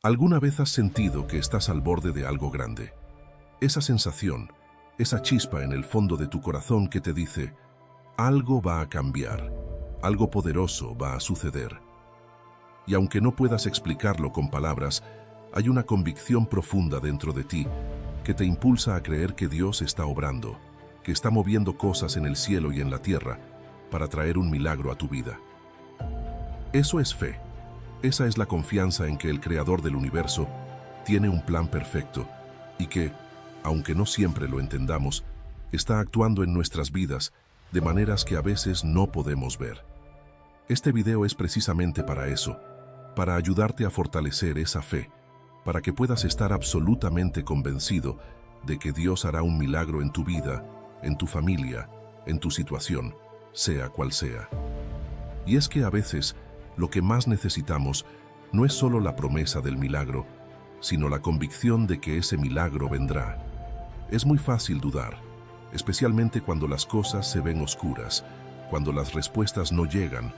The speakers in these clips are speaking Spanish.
¿Alguna vez has sentido que estás al borde de algo grande? Esa sensación, esa chispa en el fondo de tu corazón que te dice, algo va a cambiar, algo poderoso va a suceder. Y aunque no puedas explicarlo con palabras, hay una convicción profunda dentro de ti que te impulsa a creer que Dios está obrando, que está moviendo cosas en el cielo y en la tierra para traer un milagro a tu vida. Eso es fe. Esa es la confianza en que el Creador del universo tiene un plan perfecto y que, aunque no siempre lo entendamos, está actuando en nuestras vidas de maneras que a veces no podemos ver. Este video es precisamente para eso, para ayudarte a fortalecer esa fe, para que puedas estar absolutamente convencido de que Dios hará un milagro en tu vida, en tu familia, en tu situación, sea cual sea. Y es que a veces lo que más necesitamos no es solo la promesa del milagro, sino la convicción de que ese milagro vendrá. Es muy fácil dudar, especialmente cuando las cosas se ven oscuras, cuando las respuestas no llegan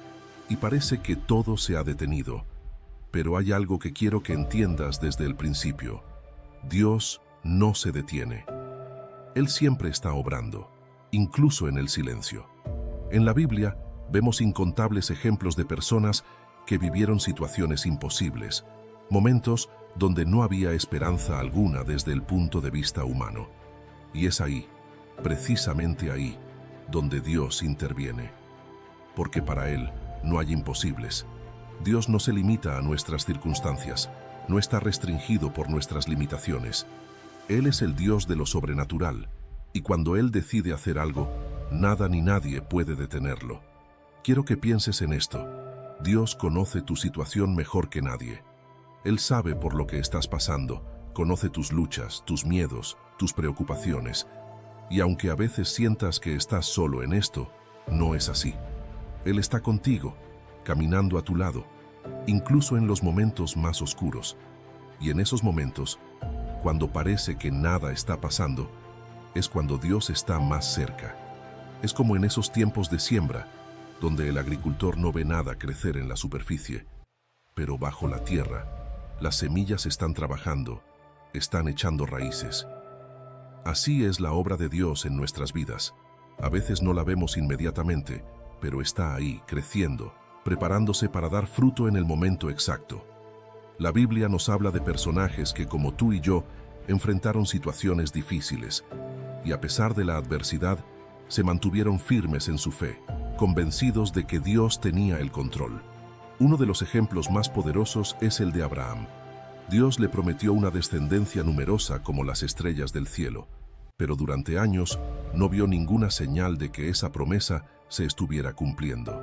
y parece que todo se ha detenido. Pero hay algo que quiero que entiendas desde el principio. Dios no se detiene. Él siempre está obrando, incluso en el silencio. En la Biblia vemos incontables ejemplos de personas que vivieron situaciones imposibles, momentos donde no había esperanza alguna desde el punto de vista humano. Y es ahí, precisamente ahí, donde Dios interviene. Porque para Él no hay imposibles. Dios no se limita a nuestras circunstancias, no está restringido por nuestras limitaciones. Él es el Dios de lo sobrenatural, y cuando Él decide hacer algo, nada ni nadie puede detenerlo. Quiero que pienses en esto. Dios conoce tu situación mejor que nadie. Él sabe por lo que estás pasando, conoce tus luchas, tus miedos, tus preocupaciones. Y aunque a veces sientas que estás solo en esto, no es así. Él está contigo, caminando a tu lado, incluso en los momentos más oscuros. Y en esos momentos, cuando parece que nada está pasando, es cuando Dios está más cerca. Es como en esos tiempos de siembra, donde el agricultor no ve nada crecer en la superficie, pero bajo la tierra, las semillas están trabajando, están echando raíces. Así es la obra de Dios en nuestras vidas. A veces no la vemos inmediatamente, pero está ahí, creciendo, preparándose para dar fruto en el momento exacto. La Biblia nos habla de personajes que, como tú y yo, enfrentaron situaciones difíciles, y a pesar de la adversidad, se mantuvieron firmes en su fe, convencidos de que Dios tenía el control. Uno de los ejemplos más poderosos es el de Abraham. Dios le prometió una descendencia numerosa como las estrellas del cielo, pero durante años no vio ninguna señal de que esa promesa se estuviera cumpliendo.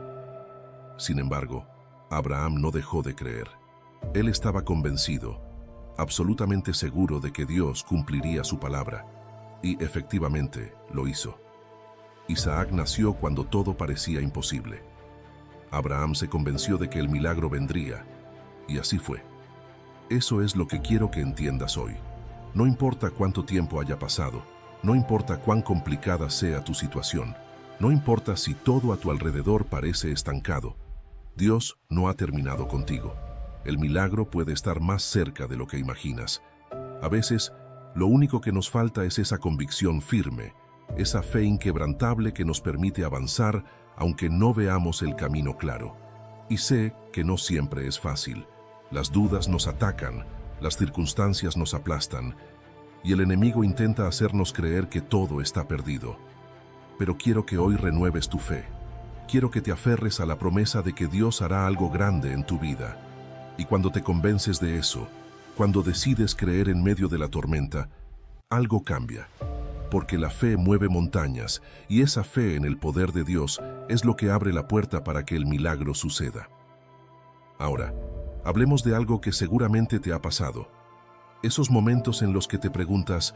Sin embargo, Abraham no dejó de creer. Él estaba convencido, absolutamente seguro de que Dios cumpliría su palabra, y efectivamente lo hizo. Isaac nació cuando todo parecía imposible. Abraham se convenció de que el milagro vendría, y así fue. Eso es lo que quiero que entiendas hoy. No importa cuánto tiempo haya pasado, no importa cuán complicada sea tu situación, no importa si todo a tu alrededor parece estancado, Dios no ha terminado contigo. El milagro puede estar más cerca de lo que imaginas. A veces, lo único que nos falta es esa convicción firme, esa fe inquebrantable que nos permite avanzar aunque no veamos el camino claro. Y sé que no siempre es fácil. Las dudas nos atacan, las circunstancias nos aplastan, y el enemigo intenta hacernos creer que todo está perdido. Pero quiero que hoy renueves tu fe. Quiero que te aferres a la promesa de que Dios hará algo grande en tu vida. Y cuando te convences de eso, cuando decides creer en medio de la tormenta, algo cambia. Porque la fe mueve montañas, y esa fe en el poder de Dios es lo que abre la puerta para que el milagro suceda. Ahora, hablemos de algo que seguramente te ha pasado. Esos momentos en los que te preguntas,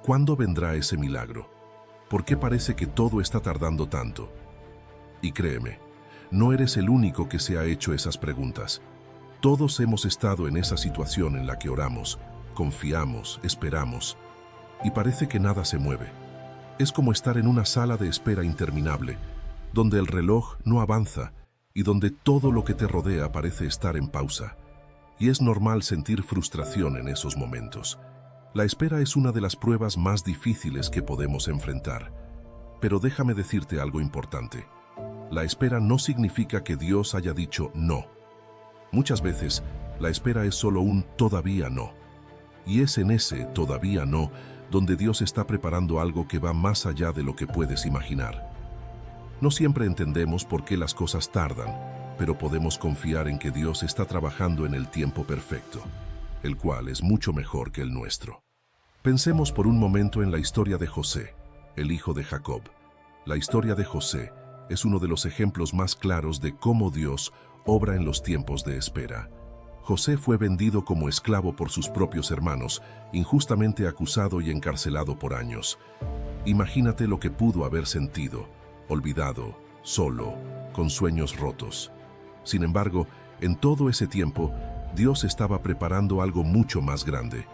¿cuándo vendrá ese milagro? ¿Por qué parece que todo está tardando tanto? Y créeme, no eres el único que se ha hecho esas preguntas. Todos hemos estado en esa situación en la que oramos, confiamos, esperamos, y parece que nada se mueve. Es como estar en una sala de espera interminable, donde el reloj no avanza y donde todo lo que te rodea parece estar en pausa. Y es normal sentir frustración en esos momentos. La espera es una de las pruebas más difíciles que podemos enfrentar. Pero déjame decirte algo importante. La espera no significa que Dios haya dicho no. Muchas veces, la espera es solo un todavía no. Y es en ese todavía no donde Dios está preparando algo que va más allá de lo que puedes imaginar. No siempre entendemos por qué las cosas tardan, pero podemos confiar en que Dios está trabajando en el tiempo perfecto, el cual es mucho mejor que el nuestro. Pensemos por un momento en la historia de José, el hijo de Jacob. La historia de José es uno de los ejemplos más claros de cómo Dios obra en los tiempos de espera. José fue vendido como esclavo por sus propios hermanos, injustamente acusado y encarcelado por años. Imagínate lo que pudo haber sentido, olvidado, solo, con sueños rotos. Sin embargo, en todo ese tiempo, Dios estaba preparando algo mucho más grande.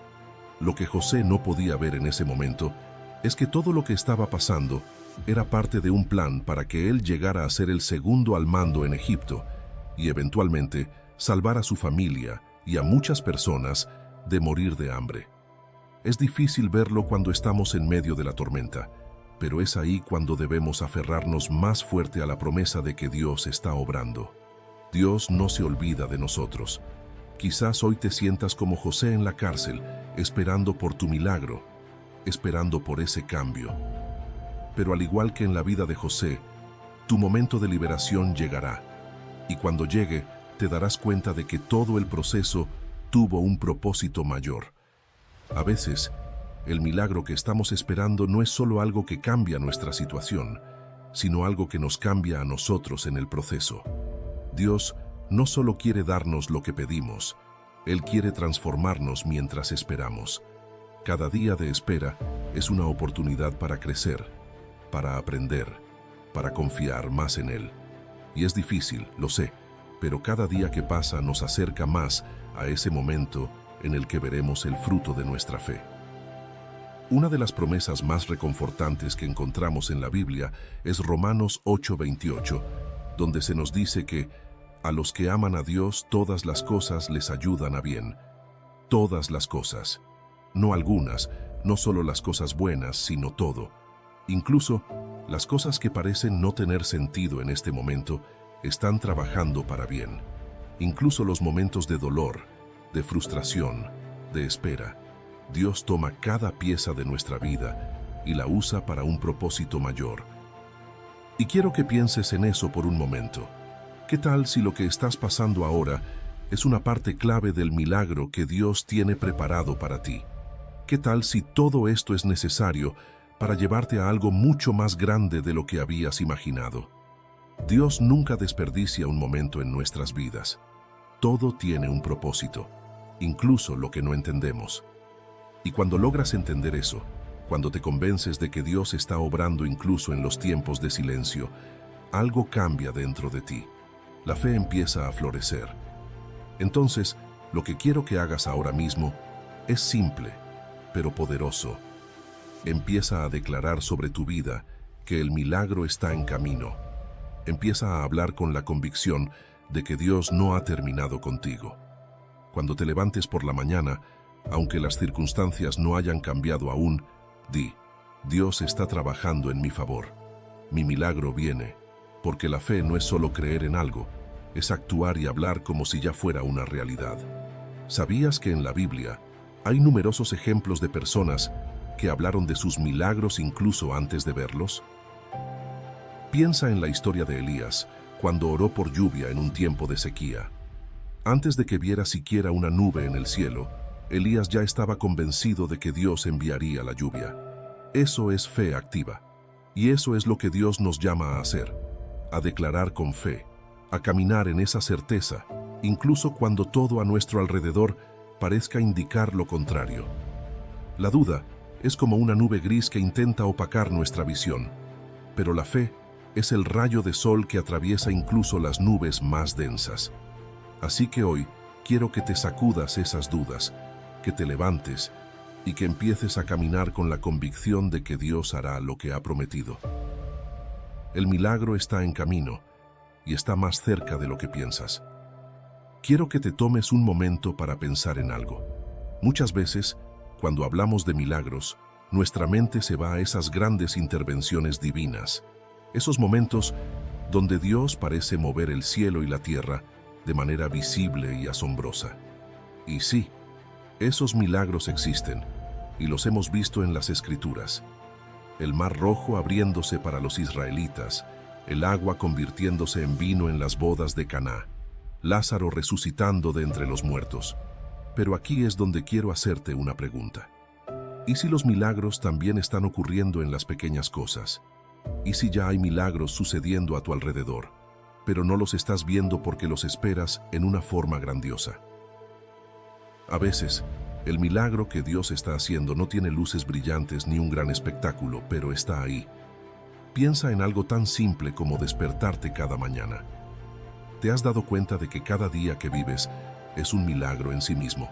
Lo que José no podía ver en ese momento es que todo lo que estaba pasando era parte de un plan para que él llegara a ser el segundo al mando en Egipto y eventualmente salvar a su familia y a muchas personas de morir de hambre. Es difícil verlo cuando estamos en medio de la tormenta, pero es ahí cuando debemos aferrarnos más fuerte a la promesa de que Dios está obrando. Dios no se olvida de nosotros. Quizás hoy te sientas como José en la cárcel, esperando por tu milagro, esperando por ese cambio. Pero al igual que en la vida de José, tu momento de liberación llegará. Y cuando llegue, te darás cuenta de que todo el proceso tuvo un propósito mayor. A veces, el milagro que estamos esperando no es solo algo que cambia nuestra situación, sino algo que nos cambia a nosotros en el proceso. Dios no solo quiere darnos lo que pedimos, Él quiere transformarnos mientras esperamos. Cada día de espera es una oportunidad para crecer, para aprender, para confiar más en Él. Y es difícil, lo sé, pero cada día que pasa nos acerca más a ese momento en el que veremos el fruto de nuestra fe. Una de las promesas más reconfortantes que encontramos en la Biblia es Romanos 8:28, donde se nos dice que a los que aman a Dios todas las cosas les ayudan a bien. Todas las cosas. No algunas, no solo las cosas buenas, sino todo. Incluso las cosas que parecen no tener sentido en este momento están trabajando para bien. Incluso los momentos de dolor, de frustración, de espera. Dios toma cada pieza de nuestra vida y la usa para un propósito mayor. Y quiero que pienses en eso por un momento. ¿Qué tal si lo que estás pasando ahora es una parte clave del milagro que Dios tiene preparado para ti? ¿Qué tal si todo esto es necesario para llevarte a algo mucho más grande de lo que habías imaginado? Dios nunca desperdicia un momento en nuestras vidas. Todo tiene un propósito, incluso lo que no entendemos. Y cuando logras entender eso, cuando te convences de que Dios está obrando incluso en los tiempos de silencio, algo cambia dentro de ti. La fe empieza a florecer. Entonces, lo que quiero que hagas ahora mismo es simple, pero poderoso. Empieza a declarar sobre tu vida que el milagro está en camino. Empieza a hablar con la convicción de que Dios no ha terminado contigo. Cuando te levantes por la mañana, aunque las circunstancias no hayan cambiado aún, di: Dios está trabajando en mi favor. Mi milagro viene, porque la fe no es solo creer en algo, es actuar y hablar como si ya fuera una realidad. ¿Sabías que en la Biblia hay numerosos ejemplos de personas que hablaron de sus milagros incluso antes de verlos? Piensa en la historia de Elías, cuando oró por lluvia en un tiempo de sequía. Antes de que viera siquiera una nube en el cielo, Elías ya estaba convencido de que Dios enviaría la lluvia. Eso es fe activa. Y eso es lo que Dios nos llama a hacer, a declarar con fe, a caminar en esa certeza, incluso cuando todo a nuestro alrededor parezca indicar lo contrario. La duda es como una nube gris que intenta opacar nuestra visión, pero la fe es el rayo de sol que atraviesa incluso las nubes más densas. Así que hoy quiero que te sacudas esas dudas, que te levantes y que empieces a caminar con la convicción de que Dios hará lo que ha prometido. El milagro está en camino y está más cerca de lo que piensas. quiero que te tomes un momento para pensar en algo. Muchas veces, cuando hablamos de milagros, nuestra mente se va a esas grandes intervenciones divinas, esos momentos donde Dios parece mover el cielo y la tierra de manera visible y asombrosa. Y sí, esos milagros existen, y los hemos visto en las Escrituras. El Mar Rojo abriéndose para los israelitas, el agua convirtiéndose en vino en las bodas de Caná, Lázaro resucitando de entre los muertos. Pero aquí es donde quiero hacerte una pregunta. ¿Y si los milagros también están ocurriendo en las pequeñas cosas? ¿Y si ya hay milagros sucediendo a tu alrededor, pero no los estás viendo porque los esperas en una forma grandiosa? A veces, el milagro que Dios está haciendo no tiene luces brillantes ni un gran espectáculo, pero está ahí. Piensa en algo tan simple como despertarte cada mañana. ¿Te has dado cuenta de que cada día que vives es un milagro en sí mismo?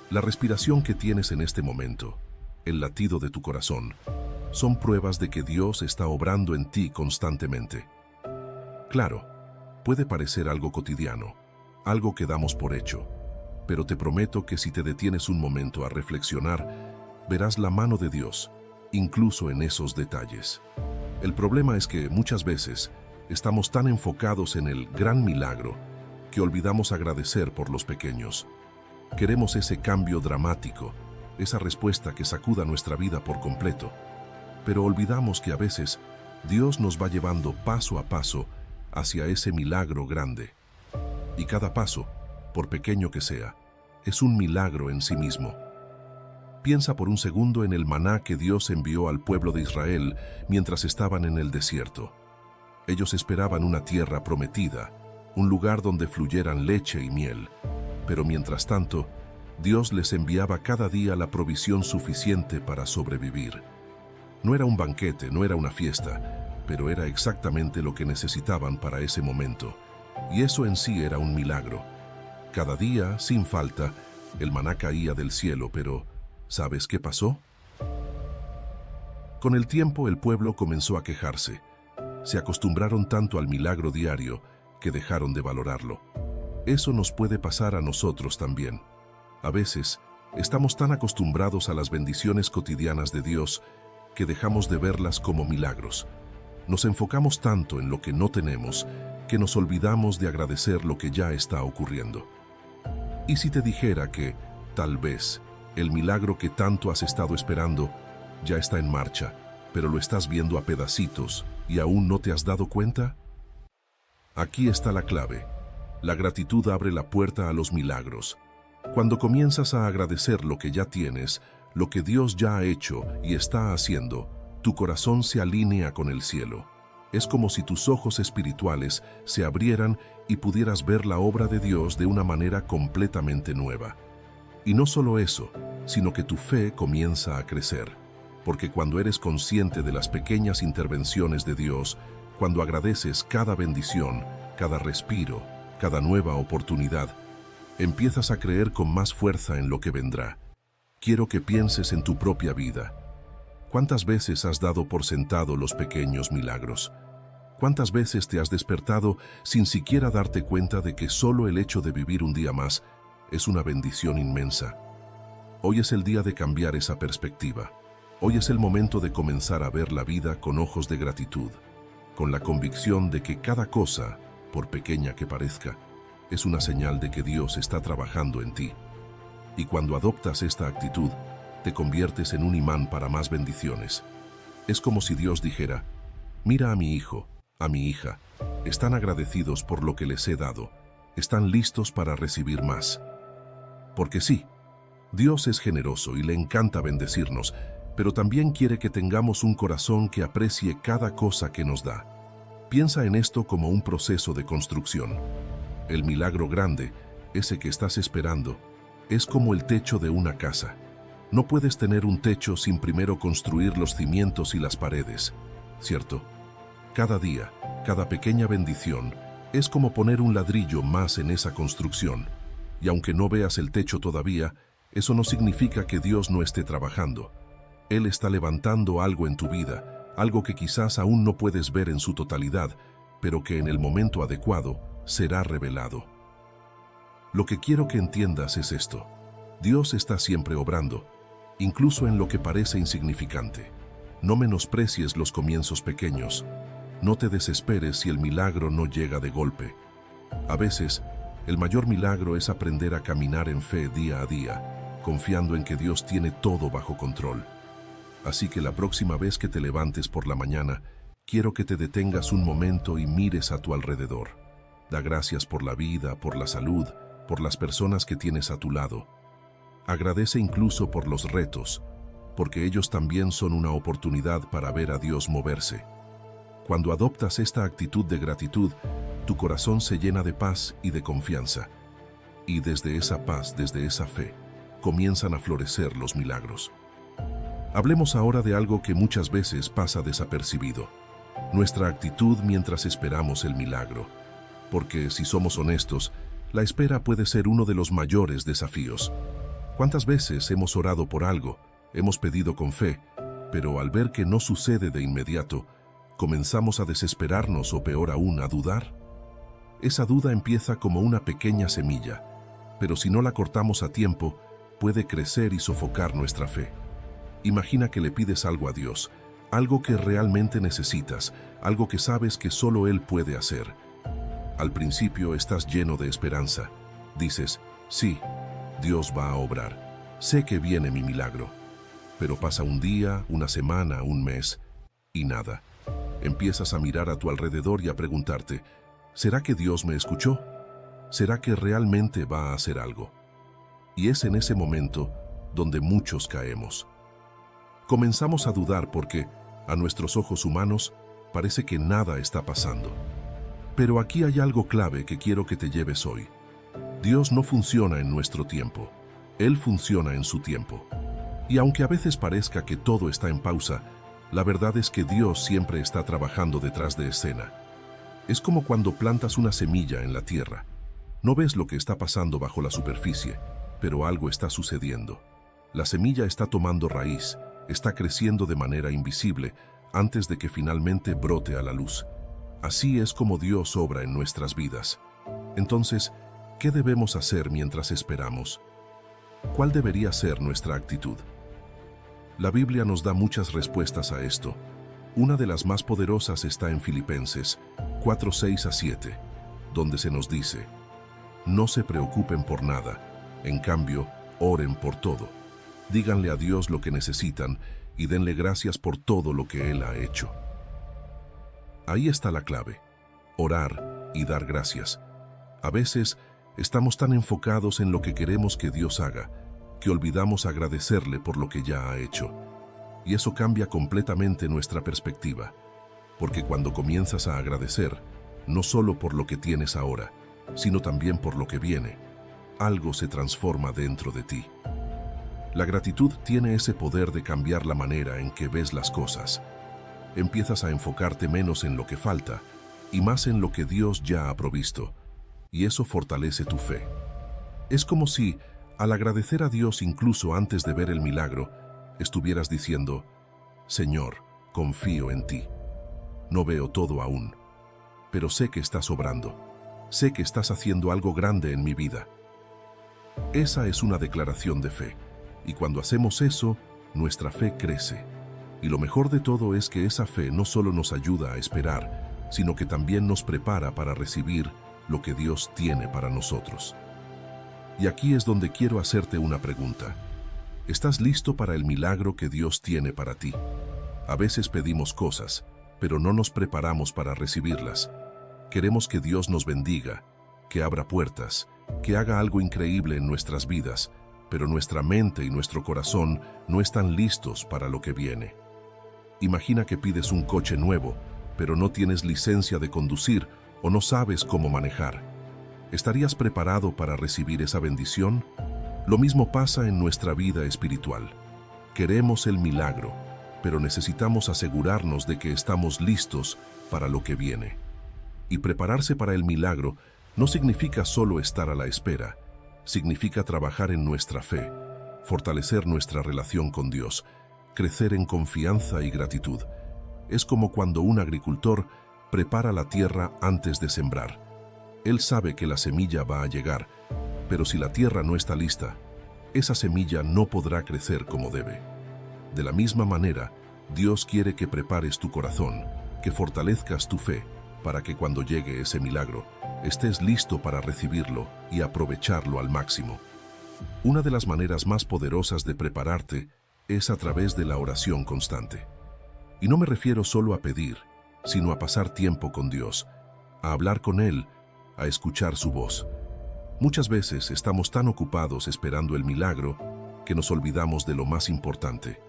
La respiración que tienes en este momento, el latido de tu corazón, son pruebas de que Dios está obrando en ti constantemente. Claro, puede parecer algo cotidiano, algo que damos por hecho, pero te prometo que si te detienes un momento a reflexionar, verás la mano de Dios, incluso en esos detalles. El problema es que muchas veces estamos tan enfocados en el gran milagro que olvidamos agradecer por los pequeños. Queremos ese cambio dramático, esa respuesta que sacuda nuestra vida por completo, pero olvidamos que a veces Dios nos va llevando paso a paso hacia ese milagro grande. Y cada paso, por pequeño que sea, es un milagro en sí mismo. Piensa por un segundo en el maná que Dios envió al pueblo de Israel mientras estaban en el desierto. Ellos esperaban una tierra prometida, un lugar donde fluyeran leche y miel, pero mientras tanto, Dios les enviaba cada día la provisión suficiente para sobrevivir. No era un banquete, no era una fiesta, pero era exactamente lo que necesitaban para ese momento. Y eso en sí era un milagro. Cada día, sin falta, el maná caía del cielo, pero ¿sabes qué pasó? Con el tiempo el pueblo comenzó a quejarse. Se acostumbraron tanto al milagro diario que dejaron de valorarlo. Eso nos puede pasar a nosotros también. A veces, estamos tan acostumbrados a las bendiciones cotidianas de Dios que dejamos de verlas como milagros. Nos enfocamos tanto en lo que no tenemos que nos olvidamos de agradecer lo que ya está ocurriendo. ¿Y si te dijera que, tal vez, el milagro que tanto has estado esperando ya está en marcha, pero lo estás viendo a pedacitos y aún no te has dado cuenta? Aquí está la clave. La gratitud abre la puerta a los milagros. Cuando comienzas a agradecer lo que ya tienes, lo que Dios ya ha hecho y está haciendo, tu corazón se alinea con el cielo. Es como si tus ojos espirituales se abrieran y pudieras ver la obra de Dios de una manera completamente nueva. Y no solo eso, sino que tu fe comienza a crecer. Porque cuando eres consciente de las pequeñas intervenciones de Dios, cuando agradeces cada bendición, cada respiro, cada nueva oportunidad, empiezas a creer con más fuerza en lo que vendrá. Quiero que pienses en tu propia vida. ¿Cuántas veces has dado por sentado los pequeños milagros? ¿Cuántas veces te has despertado sin siquiera darte cuenta de que solo el hecho de vivir un día más es una bendición inmensa? Hoy es el día de cambiar esa perspectiva. Hoy es el momento de comenzar a ver la vida con ojos de gratitud, con la convicción de que cada cosa, por pequeña que parezca, es una señal de que Dios está trabajando en ti. Y cuando adoptas esta actitud, te conviertes en un imán para más bendiciones. Es como si Dios dijera: mira a mi hijo, a mi hija, están agradecidos por lo que les he dado, están listos para recibir más. Porque sí, Dios es generoso y le encanta bendecirnos, pero también quiere que tengamos un corazón que aprecie cada cosa que nos da. Piensa en esto como un proceso de construcción. El milagro grande, ese que estás esperando, es como el techo de una casa. No puedes tener un techo sin primero construir los cimientos y las paredes, ¿cierto? Cada día, cada pequeña bendición, es como poner un ladrillo más en esa construcción. Y aunque no veas el techo todavía, eso no significa que Dios no esté trabajando. Él está levantando algo en tu vida, algo que quizás aún no puedes ver en su totalidad, pero que en el momento adecuado será revelado. Lo que quiero que entiendas es esto. Dios está siempre obrando, incluso en lo que parece insignificante. No menosprecies los comienzos pequeños. No te desesperes si el milagro no llega de golpe. A veces, el mayor milagro es aprender a caminar en fe día a día, confiando en que Dios tiene todo bajo control. Así que la próxima vez que te levantes por la mañana, quiero que te detengas un momento y mires a tu alrededor. Da gracias por la vida, por la salud, por las personas que tienes a tu lado. Agradece incluso por los retos, porque ellos también son una oportunidad para ver a Dios moverse. Cuando adoptas esta actitud de gratitud, tu corazón se llena de paz y de confianza. Y desde esa paz, desde esa fe, comienzan a florecer los milagros. Hablemos ahora de algo que muchas veces pasa desapercibido: nuestra actitud mientras esperamos el milagro. Porque, si somos honestos, la espera puede ser uno de los mayores desafíos. ¿Cuántas veces hemos orado por algo, hemos pedido con fe, pero al ver que no sucede de inmediato, comenzamos a desesperarnos o peor aún, a dudar? Esa duda empieza como una pequeña semilla, pero si no la cortamos a tiempo, puede crecer y sofocar nuestra fe. Imagina que le pides algo a Dios, algo que realmente necesitas, algo que sabes que solo Él puede hacer. Al principio estás lleno de esperanza. Dices, sí, Dios va a obrar. Sé que viene mi milagro. Pero pasa un día, una semana, un mes, y nada. Empiezas a mirar a tu alrededor y a preguntarte, ¿será que Dios me escuchó? ¿Será que realmente va a hacer algo? Y es en ese momento donde muchos caemos. Comenzamos a dudar porque, a nuestros ojos humanos, parece que nada está pasando. Pero aquí hay algo clave que quiero que te lleves hoy. Dios no funciona en nuestro tiempo. Él funciona en su tiempo. Y aunque a veces parezca que todo está en pausa, la verdad es que Dios siempre está trabajando detrás de escena. Es como cuando plantas una semilla en la tierra. No ves lo que está pasando bajo la superficie, pero algo está sucediendo. La semilla está tomando raíz, está creciendo de manera invisible antes de que finalmente brote a la luz. Así es como Dios obra en nuestras vidas. Entonces, ¿qué debemos hacer mientras esperamos? ¿Cuál debería ser nuestra actitud? La Biblia nos da muchas respuestas a esto. Una de las más poderosas está en Filipenses 4:6-7, donde se nos dice: no se preocupen por nada, en cambio, oren por todo. Díganle a Dios lo que necesitan y denle gracias por todo lo que Él ha hecho. Ahí está la clave: orar y dar gracias. A veces estamos tan enfocados en lo que queremos que Dios haga, que olvidamos agradecerle por lo que ya ha hecho. Y eso cambia completamente nuestra perspectiva, porque cuando comienzas a agradecer, no solo por lo que tienes ahora, sino también por lo que viene, algo se transforma dentro de ti. La gratitud tiene ese poder de cambiar la manera en que ves las cosas. Empiezas a enfocarte menos en lo que falta y más en lo que Dios ya ha provisto, y eso fortalece tu fe. Es como si, al agradecer a Dios incluso antes de ver el milagro, estuvieras diciendo: Señor, confío en ti. No veo todo aún, pero sé que estás obrando. Sé que estás haciendo algo grande en mi vida. Esa es una declaración de fe, y cuando hacemos eso, nuestra fe crece. Y lo mejor de todo es que esa fe no solo nos ayuda a esperar, sino que también nos prepara para recibir lo que Dios tiene para nosotros. Y aquí es donde quiero hacerte una pregunta. ¿Estás listo para el milagro que Dios tiene para ti? A veces pedimos cosas, pero no nos preparamos para recibirlas. Queremos que Dios nos bendiga, que abra puertas, que haga algo increíble en nuestras vidas, pero nuestra mente y nuestro corazón no están listos para lo que viene. Imagina que pides un coche nuevo, pero no tienes licencia de conducir o no sabes cómo manejar. ¿Estarías preparado para recibir esa bendición? Lo mismo pasa en nuestra vida espiritual. Queremos el milagro, pero necesitamos asegurarnos de que estamos listos para lo que viene. Y prepararse para el milagro no significa solo estar a la espera, significa trabajar en nuestra fe, fortalecer nuestra relación con Dios, crecer en confianza y gratitud. Es como cuando un agricultor prepara la tierra antes de sembrar. Él sabe que la semilla va a llegar, Pero si la tierra no está lista, esa semilla no podrá crecer como debe. De la misma manera, Dios quiere que prepares tu corazón, que fortalezcas tu fe, para que cuando llegue ese milagro, estés listo para recibirlo y aprovecharlo al máximo. Una de las maneras más poderosas de prepararte es a través de la oración constante. Y no me refiero solo a pedir, sino a pasar tiempo con Dios, a hablar con Él, a escuchar su voz. Muchas veces estamos tan ocupados esperando el milagro que nos olvidamos de lo más importante,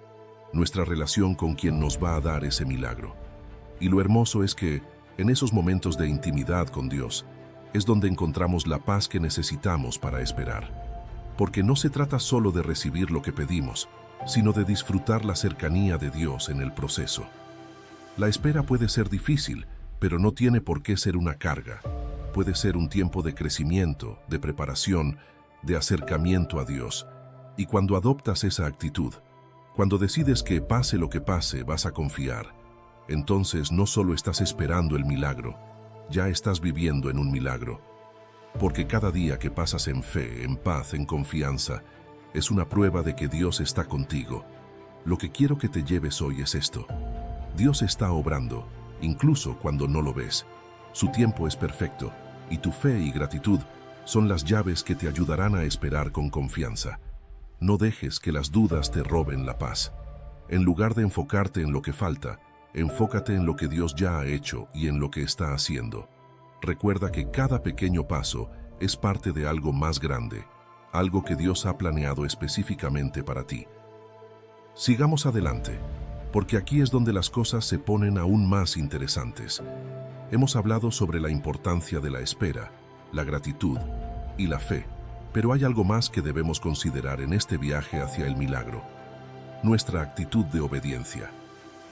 nuestra relación con quien nos va a dar ese milagro. Y lo hermoso es que, en esos momentos de intimidad con Dios, es donde encontramos la paz que necesitamos para esperar. Porque no se trata solo de recibir lo que pedimos, sino de disfrutar la cercanía de Dios en el proceso. La espera puede ser difícil, pero no tiene por qué ser una carga. Puede ser un tiempo de crecimiento, de preparación, de acercamiento a Dios. Y cuando adoptas esa actitud, cuando decides que pase lo que pase, vas a confiar, entonces no solo estás esperando el milagro, ya estás viviendo en un milagro. Porque cada día que pasas en fe, en paz, en confianza, es una prueba de que Dios está contigo. Lo que quiero que te lleves hoy es esto. Dios está obrando, incluso cuando no lo ves. Su tiempo es perfecto, y tu fe y gratitud son las llaves que te ayudarán a esperar con confianza. No dejes que las dudas te roben la paz. En lugar de enfocarte en lo que falta, enfócate en lo que Dios ya ha hecho y en lo que está haciendo. Recuerda que cada pequeño paso es parte de algo más grande, algo que Dios ha planeado específicamente para ti. Sigamos adelante, porque aquí es donde las cosas se ponen aún más interesantes. Hemos hablado sobre la importancia de la espera, la gratitud y la fe, pero hay algo más que debemos considerar en este viaje hacia el milagro: nuestra actitud de obediencia.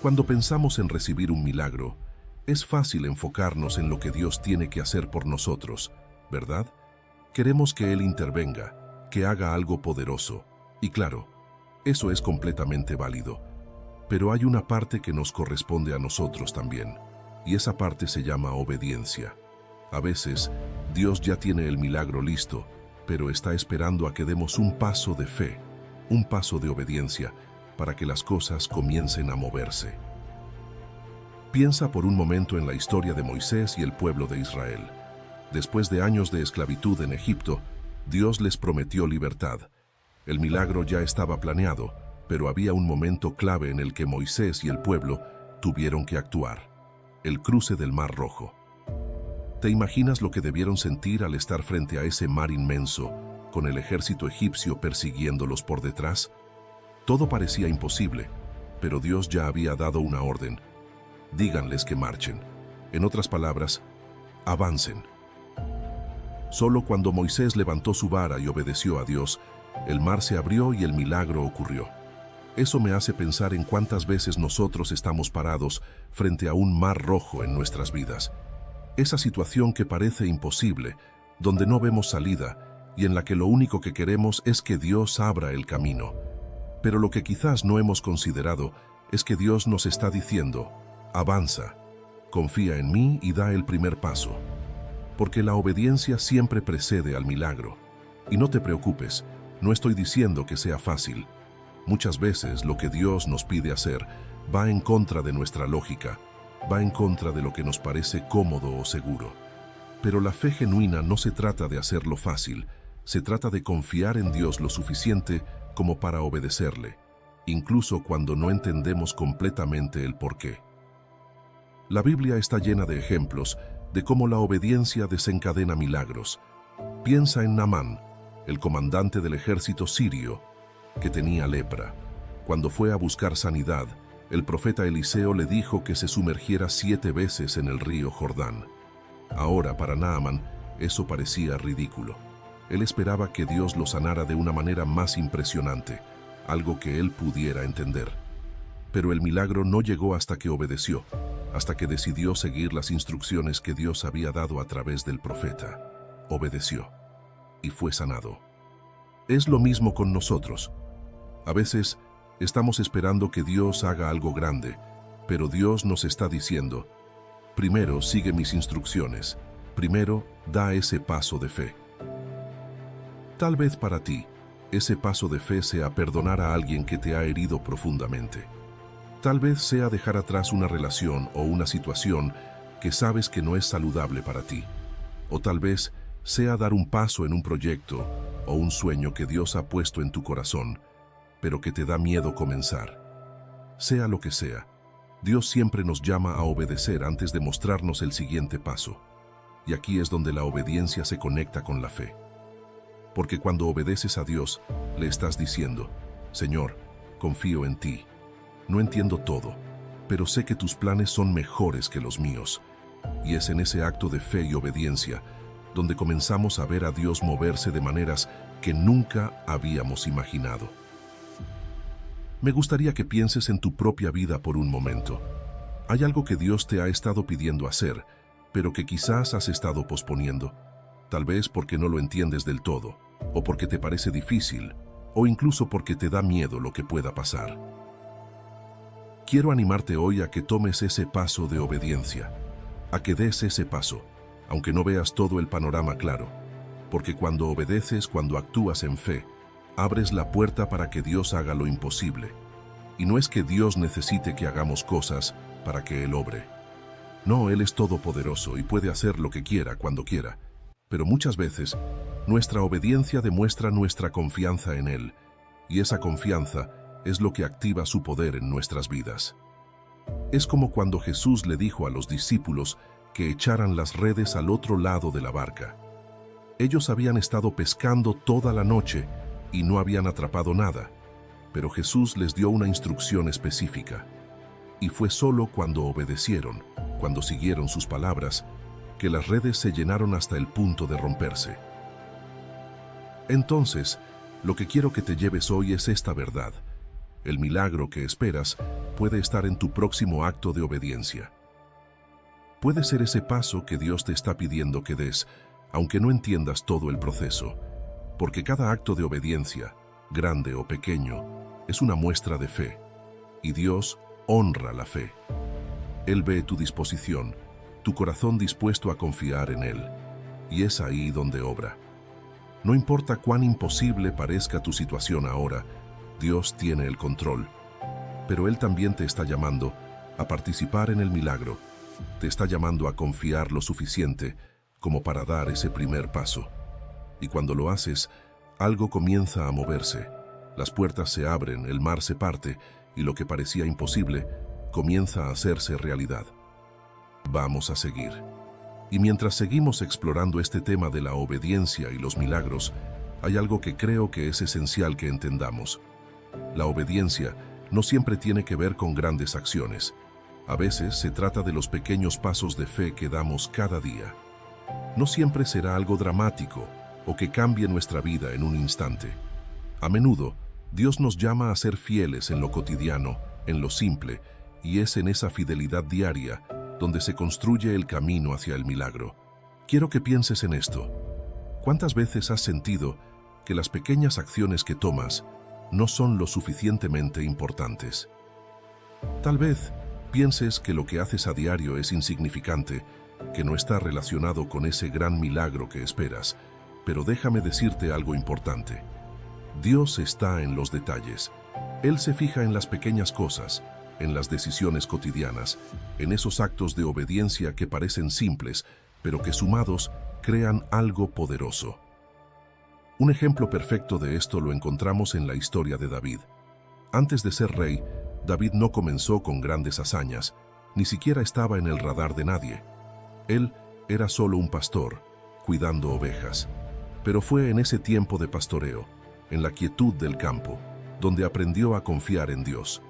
Cuando pensamos en recibir un milagro, es fácil enfocarnos en lo que Dios tiene que hacer por nosotros, ¿verdad? Queremos que Él intervenga, que haga algo poderoso. Y claro, eso es completamente válido. Pero hay una parte que nos corresponde a nosotros también, y esa parte se llama obediencia. A veces, Dios ya tiene el milagro listo, pero está esperando a que demos un paso de fe, un paso de obediencia, para que las cosas comiencen a moverse. Piensa por un momento en la historia de Moisés y el pueblo de Israel. Después de años de esclavitud en Egipto, Dios les prometió libertad. El milagro ya estaba planeado, pero había un momento clave en el que Moisés y el pueblo tuvieron que actuar: el cruce del Mar Rojo. ¿Te imaginas lo que debieron sentir al estar frente a ese mar inmenso, con el ejército egipcio persiguiéndolos por detrás? Todo parecía imposible, pero Dios ya había dado una orden: díganles que marchen. En otras palabras, avancen. Solo cuando Moisés levantó su vara y obedeció a Dios, el mar se abrió y el milagro ocurrió. Eso me hace pensar en cuántas veces nosotros estamos parados frente a un mar rojo en nuestras vidas. Esa situación que parece imposible, donde no vemos salida y en la que lo único que queremos es que Dios abra el camino. Pero lo que quizás no hemos considerado es que Dios nos está diciendo: avanza, confía en mí y da el primer paso. Porque la obediencia siempre precede al milagro. Y no te preocupes, no estoy diciendo que sea fácil. Muchas veces lo que Dios nos pide hacer va en contra de nuestra lógica, va en contra de lo que nos parece cómodo o seguro. Pero la fe genuina no se trata de hacerlo fácil, se trata de confiar en Dios lo suficiente como para obedecerle, incluso cuando no entendemos completamente el porqué. La Biblia está llena de ejemplos de cómo la obediencia desencadena milagros. Piensa en Naamán, el comandante del ejército sirio, que tenía lepra. Cuando fue a buscar sanidad, el profeta Eliseo le dijo que se sumergiera 7 veces en el río Jordán. Ahora, para Naamán, eso parecía ridículo. Él esperaba que Dios lo sanara de una manera más impresionante, algo que él pudiera entender. Pero el milagro no llegó hasta que obedeció, hasta que decidió seguir las instrucciones que Dios había dado a través del profeta. Obedeció y fue sanado. Es lo mismo con nosotros. A veces estamos esperando que Dios haga algo grande, pero Dios nos está diciendo: primero sigue mis instrucciones, primero da ese paso de fe. tal vez para ti, ese paso de fe sea perdonar a alguien que te ha herido profundamente. Tal vez sea dejar atrás una relación o una situación que sabes que no es saludable para ti. O tal vez sea dar un paso en un proyecto o un sueño que Dios ha puesto en tu corazón, pero que te da miedo comenzar. Sea lo que sea, Dios siempre nos llama a obedecer antes de mostrarnos el siguiente paso. Y aquí es donde la obediencia se conecta con la fe. Porque cuando obedeces a Dios, le estás diciendo: Señor, confío en ti. No entiendo todo, pero sé que tus planes son mejores que los míos. Y es en ese acto de fe y obediencia donde comenzamos a ver a Dios moverse de maneras que nunca habíamos imaginado. Me gustaría que pienses en tu propia vida por un momento. ¿Hay algo que Dios te ha estado pidiendo hacer, pero que quizás has estado posponiendo? Tal vez porque no lo entiendes del todo, o porque te parece difícil, o incluso porque te da miedo lo que pueda pasar. Quiero animarte hoy a que tomes ese paso de obediencia, a que des ese paso, aunque no veas todo el panorama claro, porque cuando obedeces, cuando actúas en fe, abres la puerta para que Dios haga lo imposible. Y no es que Dios necesite que hagamos cosas para que Él obre. No, Él es todopoderoso y puede hacer lo que quiera cuando quiera, pero muchas veces nuestra obediencia demuestra nuestra confianza en Él, y esa confianza es lo que activa su poder en nuestras vidas. Es como cuando Jesús le dijo a los discípulos que echaran las redes al otro lado de la barca. Ellos habían estado pescando toda la noche y no habían atrapado nada, pero Jesús les dio una instrucción específica. Y fue solo cuando obedecieron, cuando siguieron sus palabras, que las redes se llenaron hasta el punto de romperse. Entonces, lo que quiero que te lleves hoy es esta verdad. El milagro que esperas puede estar en tu próximo acto de obediencia. Puede ser ese paso que Dios te está pidiendo que des, aunque no entiendas todo el proceso, porque cada acto de obediencia, grande o pequeño, es una muestra de fe, y Dios honra la fe. Él ve tu disposición, tu corazón dispuesto a confiar en Él, y es ahí donde obra. No importa cuán imposible parezca tu situación ahora, Dios tiene el control, pero Él también te está llamando a participar en el milagro. Te está llamando a confiar lo suficiente como para dar ese primer paso. Y cuando lo haces, algo comienza a moverse. Las puertas se abren, el mar se parte, y lo que parecía imposible comienza a hacerse realidad. Vamos a seguir. Y mientras seguimos explorando este tema de la obediencia y los milagros, hay algo que creo que es esencial que entendamos. La obediencia no siempre tiene que ver con grandes acciones. A veces se trata de los pequeños pasos de fe que damos cada día. No siempre será algo dramático o que cambie nuestra vida en un instante. A menudo, Dios nos llama a ser fieles en lo cotidiano, en lo simple, y es en esa fidelidad diaria donde se construye el camino hacia el milagro. Quiero que pienses en esto. ¿Cuántas veces has sentido que las pequeñas acciones que tomas no son lo suficientemente importantes? Tal vez pienses que lo que haces a diario es insignificante, que no está relacionado con ese gran milagro que esperas, pero déjame decirte algo importante. Dios está en los detalles. Él se fija en las pequeñas cosas, en las decisiones cotidianas, en esos actos de obediencia que parecen simples, pero que sumados crean algo poderoso. Un ejemplo perfecto de esto lo encontramos en la historia de David. Antes de ser rey, David no comenzó con grandes hazañas, ni siquiera estaba en el radar de nadie. Él era solo un pastor, cuidando ovejas. Pero fue en ese tiempo de pastoreo, en la quietud del campo, donde aprendió a confiar en Dios.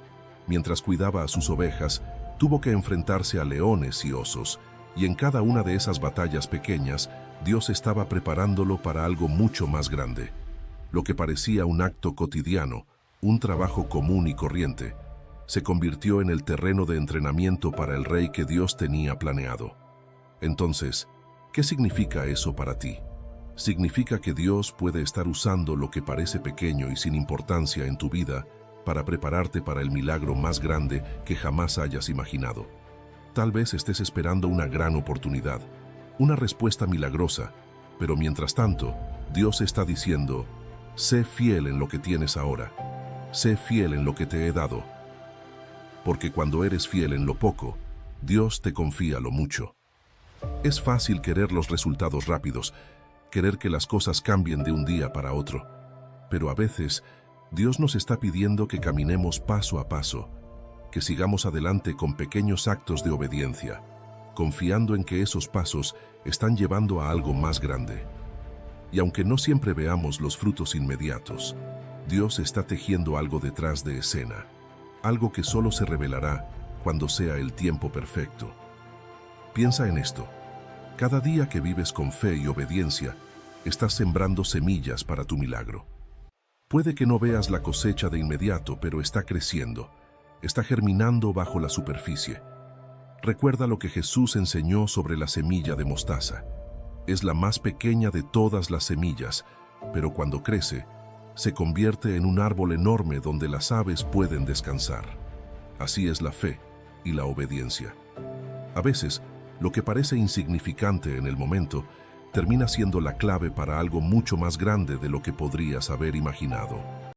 Mientras cuidaba a sus ovejas, tuvo que enfrentarse a leones y osos, y en cada una de esas batallas pequeñas, Dios estaba preparándolo para algo mucho más grande. Lo que parecía un acto cotidiano, un trabajo común y corriente, se convirtió en el terreno de entrenamiento para el rey que Dios tenía planeado. Entonces, ¿qué significa eso para ti? Significa que Dios puede estar usando lo que parece pequeño y sin importancia en tu vida para prepararte para el milagro más grande que jamás hayas imaginado. Tal vez estés esperando una gran oportunidad, una respuesta milagrosa, pero mientras tanto, Dios está diciendo, sé fiel en lo que tienes ahora, sé fiel en lo que te he dado, porque cuando eres fiel en lo poco, Dios te confía lo mucho. Es fácil querer los resultados rápidos, querer que las cosas cambien de un día para otro, pero a veces Dios nos está pidiendo que caminemos paso a paso, que sigamos adelante con pequeños actos de obediencia, confiando en que esos pasos están llevando a algo más grande. Y aunque no siempre veamos los frutos inmediatos, Dios está tejiendo algo detrás de escena, algo que solo se revelará cuando sea el tiempo perfecto. Piensa en esto. Cada día que vives con fe y obediencia, estás sembrando semillas para tu milagro. Puede que no veas la cosecha de inmediato, pero está creciendo, está germinando bajo la superficie. Recuerda lo que Jesús enseñó sobre la semilla de mostaza. Es la más pequeña de todas las semillas, pero cuando crece, se convierte en un árbol enorme donde las aves pueden descansar. Así es la fe y la obediencia. A veces, lo que parece insignificante en el momento termina siendo la clave para algo mucho más grande de lo que podrías haber imaginado.